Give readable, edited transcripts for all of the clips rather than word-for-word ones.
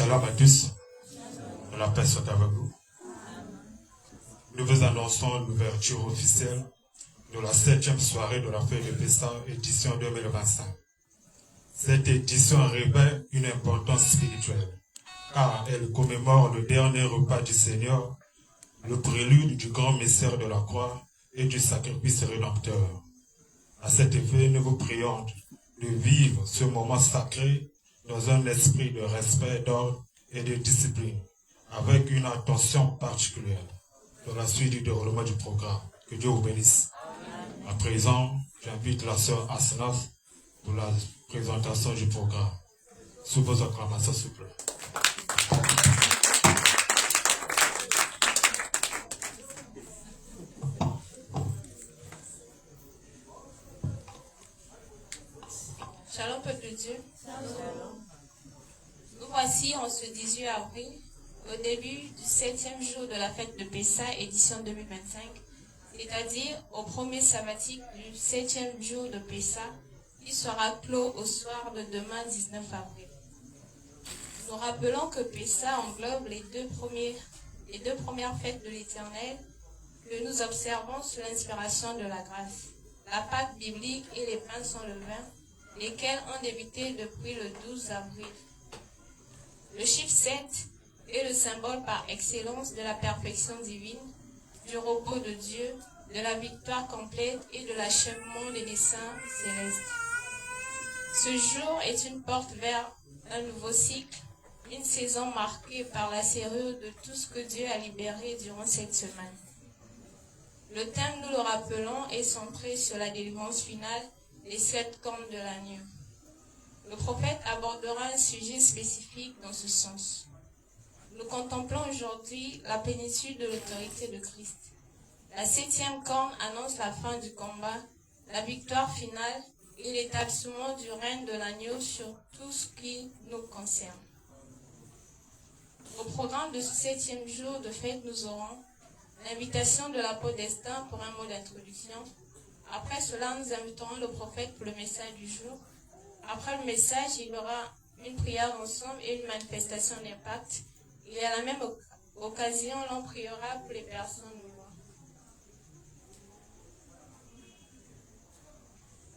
Shalom à tous. La paix soit avec vous. Nous vous annonçons l'ouverture officielle de la 7e soirée de la fête de Pessah, édition 2025. Cette édition revêt une importance spirituelle, car elle commémore le dernier repas du Seigneur, le prélude du grand mystère de la croix et du sacrifice rédempteur. À cet effet, nous vous prions de vivre ce moment sacré dans un esprit de respect, d'ordre et de discipline, avec une attention particulière dans la suite du déroulement du programme. Que Dieu vous bénisse. À présent, j'invite la sœur Asnas pour la présentation du programme. Sous vos acclamations, s'il vous plaît. Shalom, peuple de Dieu. Shalom. Nous voici en ce 18 avril, au début du 7e jour de la fête de Pessah, édition 2025, c'est-à-dire au premier sabbatique du 7e jour de Pessah, qui sera clos au soir de demain 19 avril. Nous rappelons que Pessah englobe les deux premières fêtes de l'Éternel que nous observons sous l'inspiration de la grâce, la Pâque biblique et les pains sans levain, lesquels ont débuté depuis le 12 avril. Le chiffre 7 est le symbole par excellence de la perfection divine, du repos de Dieu, de la victoire complète et de l'achèvement des desseins célestes. Ce jour est une porte vers un nouveau cycle, une saison marquée par la serrure de tout ce que Dieu a libéré durant cette semaine. Le thème, nous le rappelons, est centré sur la délivrance finale, les 7 cornes de l'agneau. Le prophète abordera un sujet spécifique dans ce sens. Nous contemplons aujourd'hui la plénitude de l'autorité de Christ. La 7e corne annonce la fin du combat, la victoire finale et l'établissement du règne de l'agneau sur tout ce qui nous concerne. Au programme de ce 7e jour de fête, nous aurons l'invitation de l'apôtre Destin pour un mot d'introduction. Après cela, nous inviterons le prophète pour le message du jour. Après le message, il y aura une prière ensemble et une manifestation d'impact. Et à la même occasion, l'on priera pour les personnes noires.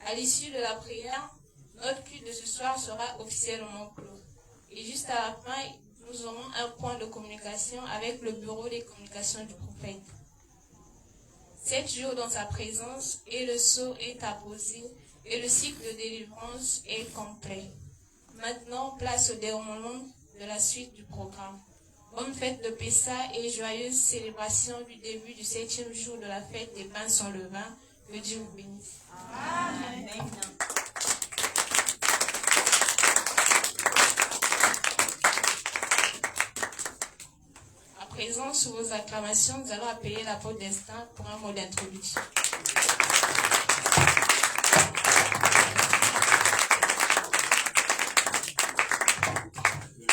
À l'issue de la prière, notre culte de ce soir sera officiellement clos. Et juste à la fin, nous aurons un point de communication avec le bureau des communications du prophète. 7 jours dans sa présence et le sceau est apposé et le cycle de délivrance est complet. Maintenant, place au déroulement de la suite du programme. Bonne fête de Pessah et joyeuse célébration du début du 7e jour de la fête des pains sans levain. Que Dieu vous bénisse. Amen. À présent, sous vos acclamations, nous allons appeler l'apôtre Destin pour un mot d'introduction.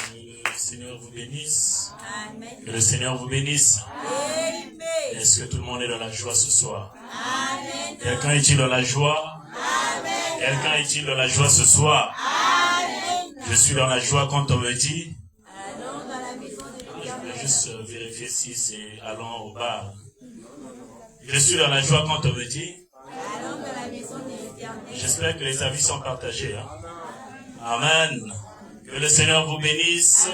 Que le Seigneur vous bénisse. Amen. Que le Seigneur vous bénisse. Amen. Est-ce que tout le monde est dans la joie ce soir? Amen. Quelqu'un est-il dans la joie? Amen. Quelqu'un est-il dans la joie ce soir? Amen. Je suis dans la joie quand on me dit. Allons dans la maison de Je l'Éternel. voulais juste vérifier si c'est allons au bar. Je suis dans la joie quand on me dit. Allons dans la maison de l'Éternel. J'espère que les avis sont partagés. Hein? Amen. Que le Seigneur vous bénisse.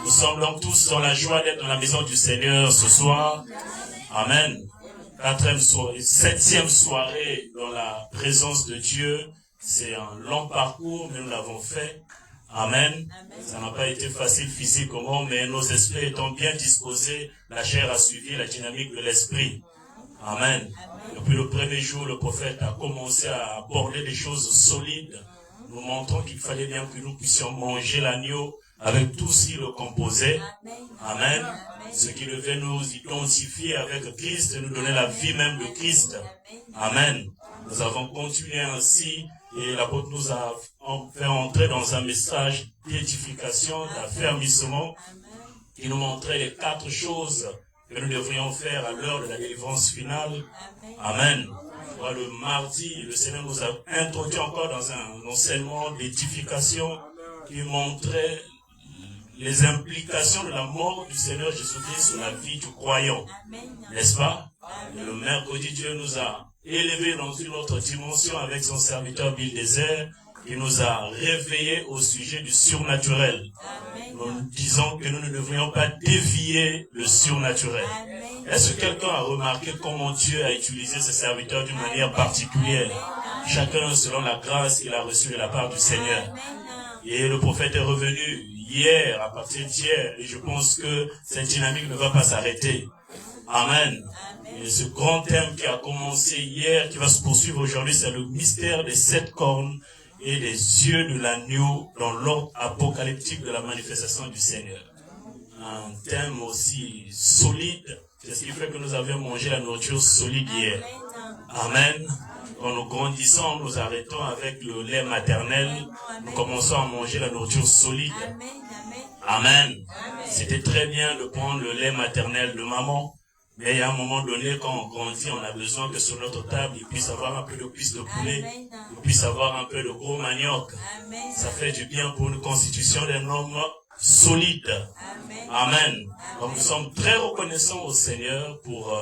Nous sommes donc tous dans la joie d'être dans la maison du Seigneur ce soir. Amen. 7e soirée dans la présence de Dieu. C'est un long parcours, mais nous l'avons fait. Amen. Ça n'a pas été facile physiquement, mais nos esprits étant bien disposés, la chair a suivi la dynamique de l'esprit. Amen. Depuis le premier jour, le prophète a commencé à aborder des choses solides, nous montrant qu'il fallait bien que nous puissions manger l'agneau avec tout ce qui le composait. Amen. Ce qui devait nous identifier avec Christ et nous donner la vie même de Christ. Amen. Nous avons continué ainsi et l'apôtre nous a fait entrer dans un message d'édification, d'affermissement qui nous montrait les 4 choses que nous devrions faire à l'heure de la délivrance finale. Amen. Le mardi, le Seigneur nous a introduit encore dans un enseignement d'édification qui montrait les implications de la mort du Seigneur Jésus-Christ sur la vie du croyant. N'est-ce pas? Et le mercredi, Dieu nous a élevés dans une autre dimension avec son serviteur Bill Désert, qui nous a réveillés au sujet du surnaturel. Nous disons que nous ne devrions pas dévier le surnaturel. Est-ce que quelqu'un a remarqué comment Dieu a utilisé ses serviteurs d'une manière particulière? Chacun selon la grâce qu'il a reçue de la part du Seigneur. Et le prophète est revenu hier, à partir d'hier, et je pense que cette dynamique ne va pas s'arrêter. Amen. Et ce grand thème qui a commencé hier, qui va se poursuivre aujourd'hui, c'est le mystère des 7 cornes et des yeux de l'agneau dans l'ordre apocalyptique de la manifestation du Seigneur. Un thème aussi solide, c'est ce qui fait que nous avions mangé la nourriture solide hier. Amen. Quand nous grandissons, nous arrêtons avec le lait maternel, nous commençons à manger la nourriture solide. Amen. C'était très bien de prendre le lait maternel de maman, mais il y a un moment donné, quand on grandit, on a besoin que sur notre table, il puisse avoir un peu de cuisse de poulet, il puisse avoir un peu de gros manioc. Ça fait du bien pour une constitution d'un homme solide. Amen. Donc nous sommes très reconnaissants au Seigneur pour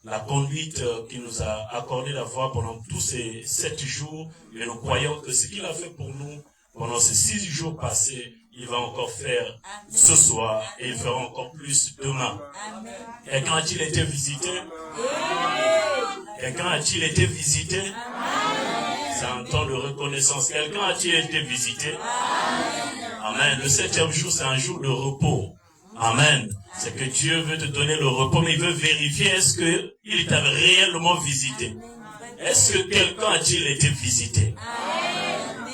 la conduite qu'il nous a accordé d'avoir pendant tous ces 7 jours. Et nous croyons que ce qu'il a fait pour nous pendant ces 6 jours passés, il va encore faire ce soir et il fera encore plus demain. Quelqu'un a-t-il été visité? Quelqu'un a-t-il été visité? C'est un temps de reconnaissance. Quelqu'un a-t-il été visité? Amen. Le 7e jour, c'est un jour de repos. Amen. C'est que Dieu veut te donner le repos, mais il veut vérifier est-ce qu'il t'a réellement visité. Est-ce que quelqu'un a-t-il été visité?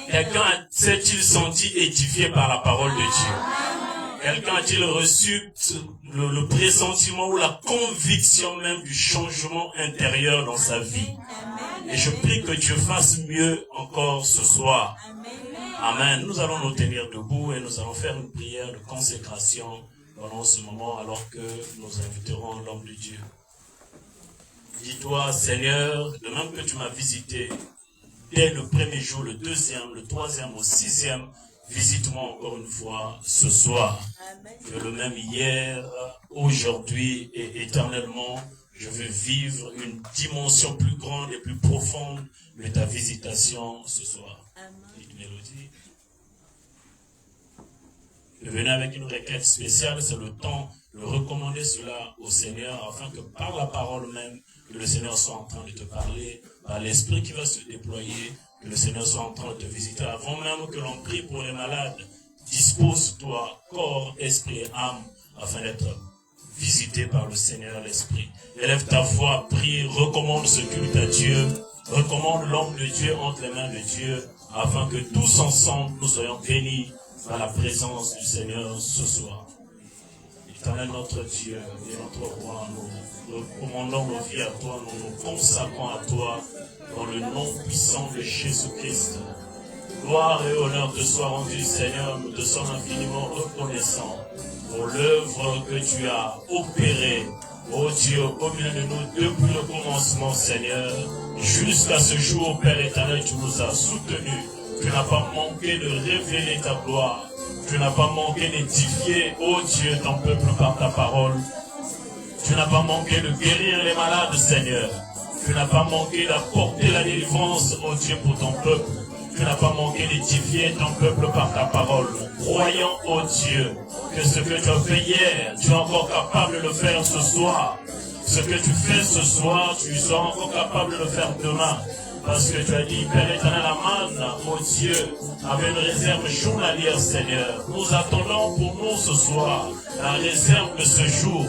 Quelqu'un s'est-il senti édifié par la parole de Dieu? Quelqu'un a-t-il reçu le pressentiment ou la conviction même du changement intérieur dans sa vie? Et je prie que Dieu fasse mieux encore ce soir. Amen. Nous allons nous tenir debout et nous allons faire une prière de consécration pendant ce moment alors que nous inviterons l'homme de Dieu. Dis-toi, Seigneur, de même que tu m'as visité dès le premier jour, le 2e, le 3e, au 6e, visite-moi encore une fois ce soir. Que le même hier, aujourd'hui et éternellement, je veux vivre une dimension plus grande et plus profonde de ta visitation ce soir. Petite mélodie. Je venais avec une requête spéciale, c'est le temps de recommander cela au Seigneur afin que par la parole même, que le Seigneur soit en train de te parler, par l'esprit qui va se déployer, que le Seigneur soit en train de te visiter. Avant même que l'on prie pour les malades, dispose-toi, corps, esprit et âme, afin d'être visité par le Seigneur l'Esprit. Élève ta voix, prie, recommande ce culte à Dieu, recommande l'homme de Dieu entre les mains de Dieu, afin que tous ensemble nous soyons bénis par la présence du Seigneur ce soir. Éternel notre Dieu et notre roi, nous recommandons nos vies à toi, nous nous consacrons à toi dans le nom puissant de Jésus-Christ. Gloire et honneur te soient rendus, Seigneur, nous te sommes infiniment reconnaissants pour l'œuvre que tu as opérée, ô Dieu, au milieu de nous depuis le commencement, Seigneur. Jusqu'à ce jour, Père éternel, tu nous as soutenus. Tu n'as pas manqué de révéler ta gloire. Tu n'as pas manqué d'édifier, ô Dieu, ton peuple par ta parole. Tu n'as pas manqué de guérir les malades, Seigneur. Tu n'as pas manqué d'apporter la délivrance, ô Dieu, pour ton peuple. Tu n'as pas manqué d'édifier ton peuple par ta parole. Croyant, ô Dieu, que ce que tu as fait hier, tu es encore capable de le faire ce soir. Ce que tu fais ce soir, tu seras encore capable de le faire demain. Parce que tu as dit, Père éternel, Aman, ô Dieu, avec une réserve journalière, Seigneur. Nous attendons pour nous ce soir la réserve de ce jour,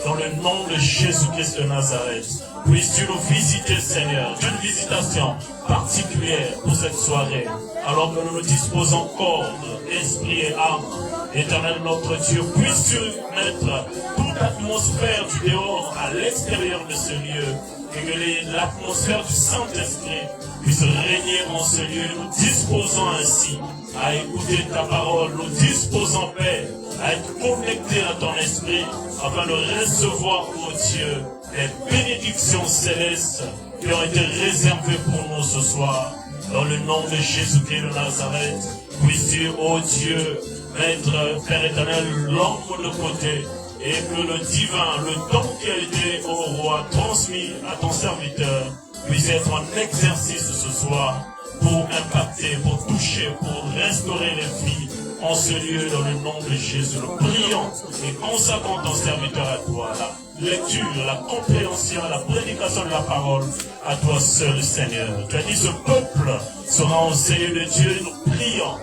dans le nom de Jésus-Christ de Nazareth. Puisses-tu nous visiter, Seigneur, d'une visitation particulière pour cette soirée, alors que nous nous disposons corps, esprit et âme. Éternel notre Dieu, puisses-tu mettre toute l'atmosphère du dehors à l'extérieur de ce lieu, et que l'atmosphère du Saint-Esprit puisse régner en ce lieu. Nous disposons ainsi à écouter ta parole, nous disposons, Père, à être connectés à ton esprit, afin de recevoir, ô Dieu, les bénédictions célestes qui ont été réservées pour nous ce soir. Dans le nom de Jésus-Christ de Nazareth, puisses-tu, ô Dieu, mettre, Père éternel, l'ombre de côté, et que le divin, le don qui a été au roi transmis à ton serviteur, puisse être en exercice ce soir pour impacter, pour toucher, pour restaurer les vies en ce lieu dans le nom de Jésus. Nous prions et consacrons ton serviteur à toi, la lecture, la compréhension, la prédication de la parole à toi seul, Seigneur. Tu as dit ce peuple sera enseigné de Dieu. Nous prions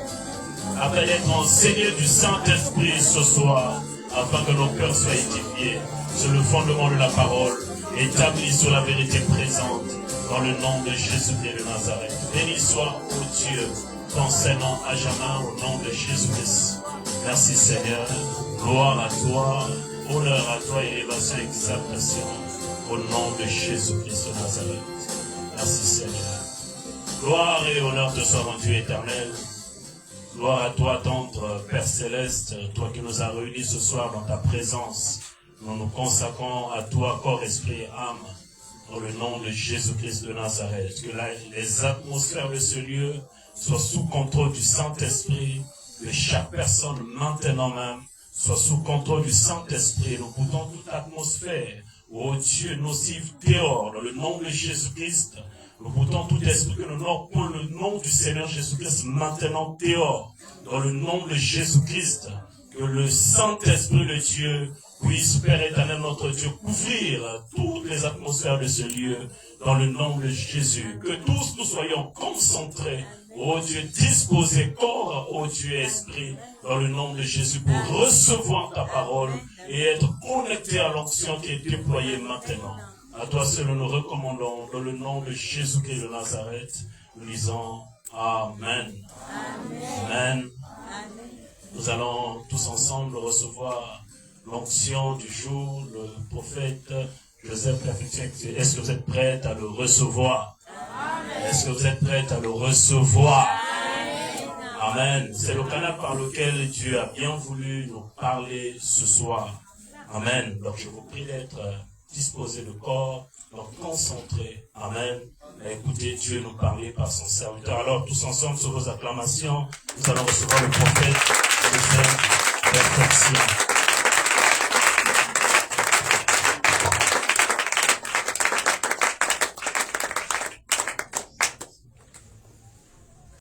afin d'être enseigné du Saint-Esprit ce soir, afin que nos cœurs soient édifiés sur le fondement de la parole, établis sur la vérité présente, dans le nom de Jésus-Christ de Nazareth. Béni soit, ô Dieu, t'enseignant à jamais au nom de Jésus-Christ. Merci Seigneur, gloire à toi, honneur à toi, élévation et exaltation, au nom de Jésus-Christ de Nazareth. Merci Seigneur. Gloire et honneur te soient rendus éternel. Gloire à toi, tendre Père Céleste, toi qui nous as réunis ce soir dans ta présence. Nous nous consacrons à toi, corps, esprit et âme, dans le nom de Jésus-Christ de Nazareth. Que les atmosphères de ce lieu soient sous contrôle du Saint-Esprit, que chaque personne maintenant même soit sous contrôle du Saint-Esprit. Nous boutons toute atmosphère, ô Dieu nocif, dehors, dans le nom de Jésus-Christ. Nous boutons tout esprit que nous n'avons pour le nom du Seigneur Jésus-Christ maintenant dehors, dans le nom de Jésus-Christ. Que le Saint-Esprit de Dieu puisse, Père éternel, notre Dieu, couvrir toutes les atmosphères de ce lieu, dans le nom de Jésus. Que tous nous soyons concentrés, ô Dieu, disposés, corps, ô Dieu, esprit, dans le nom de Jésus, pour recevoir ta parole et être connectés à l'onction qui est déployée maintenant. À toi seul nous recommandons, dans le nom de Jésus-Christ de Nazareth, nous disons Amen. Amen. Amen. Nous allons tous ensemble recevoir l'onction du jour, le prophète Joseph Lafitière. Est-ce que vous êtes prêts à le recevoir? Est-ce que vous êtes prêts à le recevoir? Amen. C'est le canal par lequel Dieu a bien voulu nous parler ce soir. Amen. Donc je vous prie d'être disposé de corps, donc concentré. Amen. Et écoutez Dieu nous parler par son serviteur. Alors tous ensemble sur vos acclamations, nous allons recevoir le prophète de perfection.